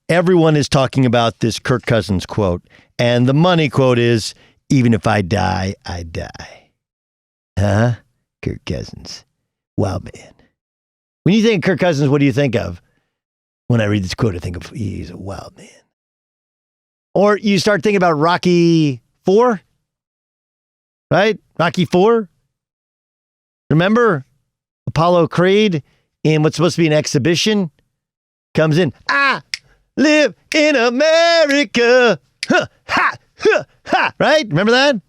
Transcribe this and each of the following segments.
everyone is talking about this Kirk Cousins quote. And the money quote is, even if I die, I die. Huh? Kirk Cousins. Wow, man. When you think of Kirk Cousins, what do you think of? When I read this quote, I think of he's a wild man. Or you start thinking about Rocky IV, right? Rocky IV. Remember Apollo Creed in what's supposed to be an exhibition comes in. I live in America. Huh, ha, huh, ha. Right? Remember that?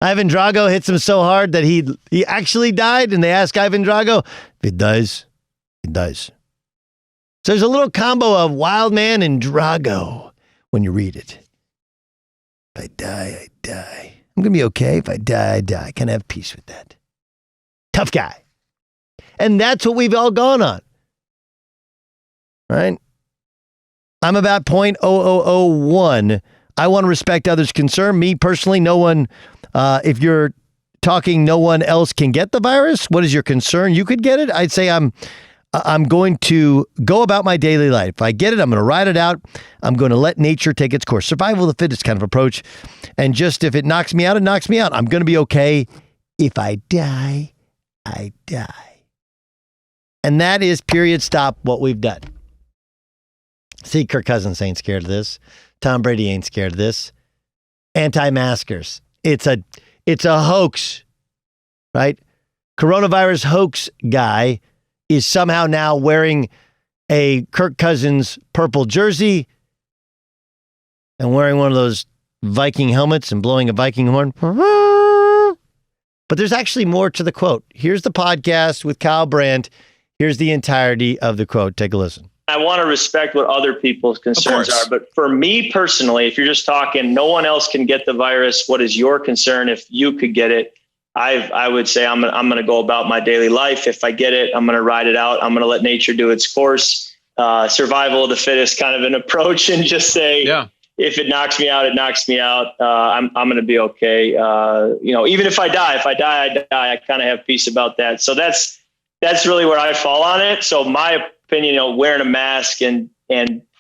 Ivan Drago hits him so hard that he actually died, and they ask Ivan Drago, if it dies, it dies. So there's a little combo of wild man and Drago when you read it. If I die, I die. I'm going to be okay. If I die, I die. Can I have peace with that? Tough guy. And that's what we've all gone on. Right? I'm about 0.0001. I want to respect others' concern. Me personally, no one, if you're talking no one else can get the virus, what is your concern? You could get it. I'd say I'm going to go about my daily life. If I get it, I'm going to ride it out. I'm going to let nature take its course. Survival of the fittest kind of approach. And just if it knocks me out, it knocks me out. I'm going to be okay. If I die, I die. And that is period stop what we've done. See, Kirk Cousins ain't scared of this. Tom Brady ain't scared of this. Anti-maskers. It's a hoax, right? Coronavirus hoax guy is somehow now wearing a Kirk Cousins purple jersey and wearing one of those Viking helmets and blowing a Viking horn. But there's actually more to the quote. Here's the podcast with Kyle Brandt. Here's the entirety of the quote. Take a listen. I want to respect what other people's concerns are. But for me personally, if you're just talking, no one else can get the virus. What is your concern if you could get it? I would say I'm going to go about my daily life. If I get it, I'm going to ride it out. I'm going to let nature do its course. Survival of the fittest kind of an approach, and just say, if it knocks me out, it knocks me out. I'm going to be okay. Even if I die, I die. I kind of have peace about that. So that's really where I fall on it. So my opinion, wearing a mask and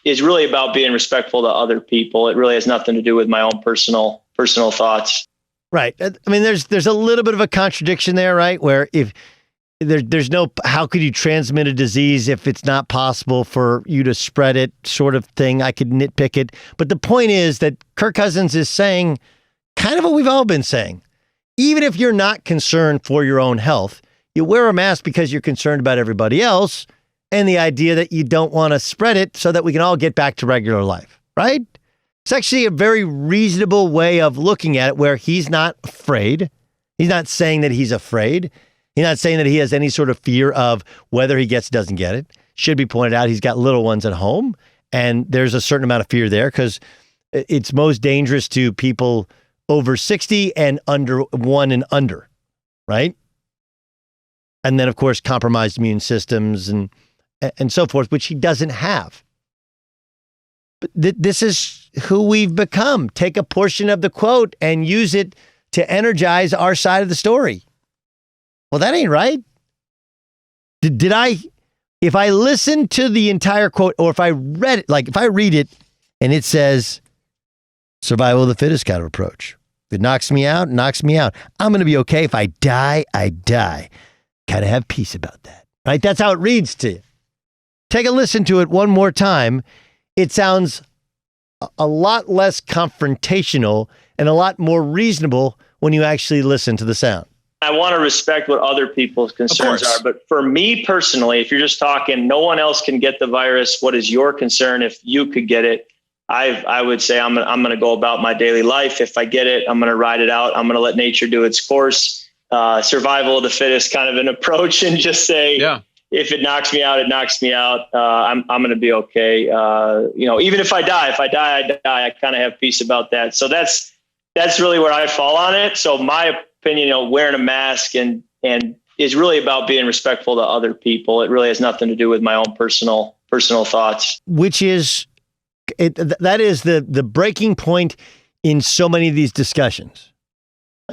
is really about being respectful to other people. It really has nothing to do with my own personal thoughts. Right. I mean, there's a little bit of a contradiction there, right? Where if there's no, how could you transmit a disease if it's not possible for you to spread it sort of thing? I could nitpick it. But the point is that Kirk Cousins is saying kind of what we've all been saying. Even if you're not concerned for your own health, you wear a mask because you're concerned about everybody else and the idea that you don't want to spread it so that we can all get back to regular life, right? It's actually a very reasonable way of looking at it where he's not afraid. He's not saying that he's afraid. He's not saying that he has any sort of fear of whether he gets, doesn't get it. Should be pointed out, he's got little ones at home, and there's a certain amount of fear there because it's most dangerous to people over 60 and under 1 and under, right? And then, of course, compromised immune systems and so forth, which he doesn't have. But this is who we've become. Take a portion of the quote and use it to energize our side of the story. Well, that ain't right. If I listen to the entire quote, or if I read it, like if I read it and it says survival of the fittest kind of approach. If it knocks me out, it knocks me out. I'm going to be okay. If I die, I die. Kind of have peace about that, right? That's how it reads to you. Take a listen to it one more time. It sounds a lot less confrontational and a lot more reasonable when you actually listen to the sound. I want to respect what other people's concerns are. But for me personally, if you're just talking, no one else can get the virus. What is your concern if you could get it? I would say I'm going to go about my daily life. If I get it, I'm going to ride it out. I'm going to let nature do its course. Survival of the fittest kind of an approach, and just say, if it knocks me out, it knocks me out. I'm going to be okay. Even if I die, I die. I kind of have peace about that. So that's really where I fall on it. So my opinion, wearing a mask and is really about being respectful to other people. It really has nothing to do with my own personal thoughts. Which is, that is the breaking point in so many of these discussions.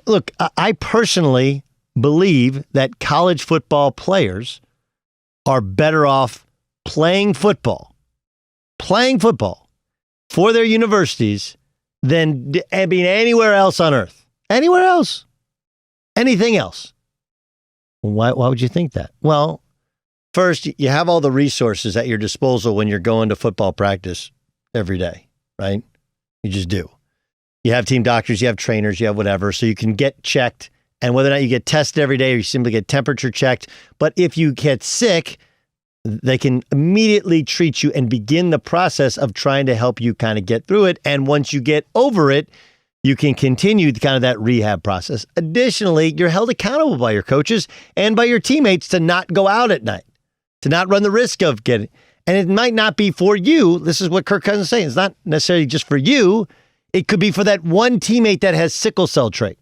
Look, I personally believe that college football players are better off playing football playing football for their universities than being anywhere else on earth. Anywhere else. Anything else. Why would you think that? Well, first, you have all the resources at your disposal when you're going to football practice every day, right? You just do. You have team doctors, you have trainers, you have whatever, so you can get checked. And whether or not you get tested every day or you simply get temperature checked. But if you get sick, they can immediately treat you and begin the process of trying to help you kind of get through it. And once you get over it, you can continue kind of that rehab process. Additionally, you're held accountable by your coaches and by your teammates to not go out at night, to not run the risk of getting. And it might not be for you. This is what Kirk Cousin is saying. It's not necessarily just for you. It could be for that one teammate that has sickle cell trait.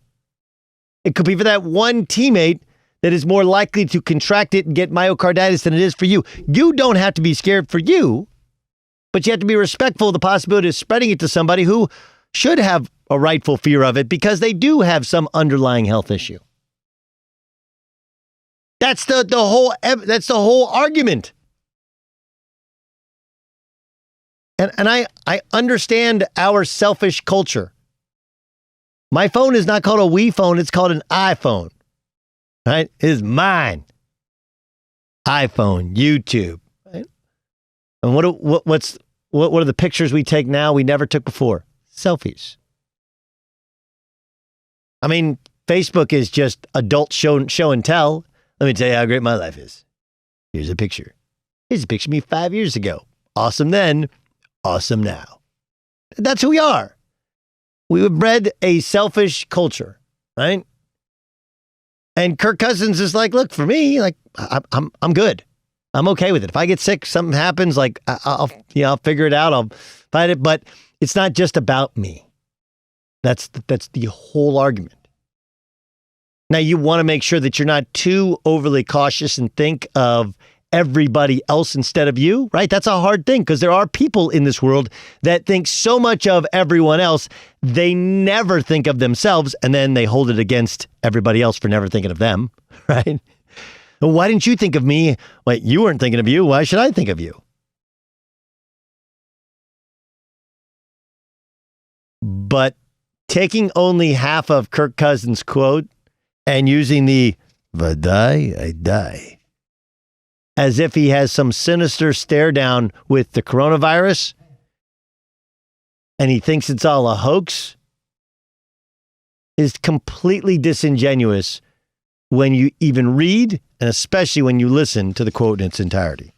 It could be for that one teammate that is more likely to contract it and get myocarditis than it is for you. You don't have to be scared for you, but you have to be respectful of the possibility of spreading it to somebody who should have a rightful fear of it because they do have some underlying health issue. That's the whole argument. And I understand our selfish culture. My phone is not called a Wii phone, it's called an iPhone. Right? It is mine. iPhone, YouTube. Right? And what are the pictures we take now we never took before? Selfies. I mean, Facebook is just adult show and tell. Let me tell you how great my life is. Here's a picture. Here's a picture of me 5 years ago. Awesome then, awesome now. That's who we are. We bred a selfish culture, right? And Kirk Cousins is like, look, for me, like I'm good. I'm okay with it. If I get sick, something happens, like I'll figure it out. I'll fight it. But it's not just about me. That's the whole argument. Now, you want to make sure that you're not too overly cautious and think of everybody else instead of you, right? That's a hard thing because there are people in this world that think so much of everyone else, they never think of themselves, and then they hold it against everybody else for never thinking of them, right? Well, why didn't you think of me? Wait, you weren't thinking of you. Why should I think of you? But taking only half of Kirk Cousins' quote and using the "Vadai, I die," as if he has some sinister stare down with the coronavirus and he thinks it's all a hoax, is completely disingenuous when you even read and especially when you listen to the quote in its entirety.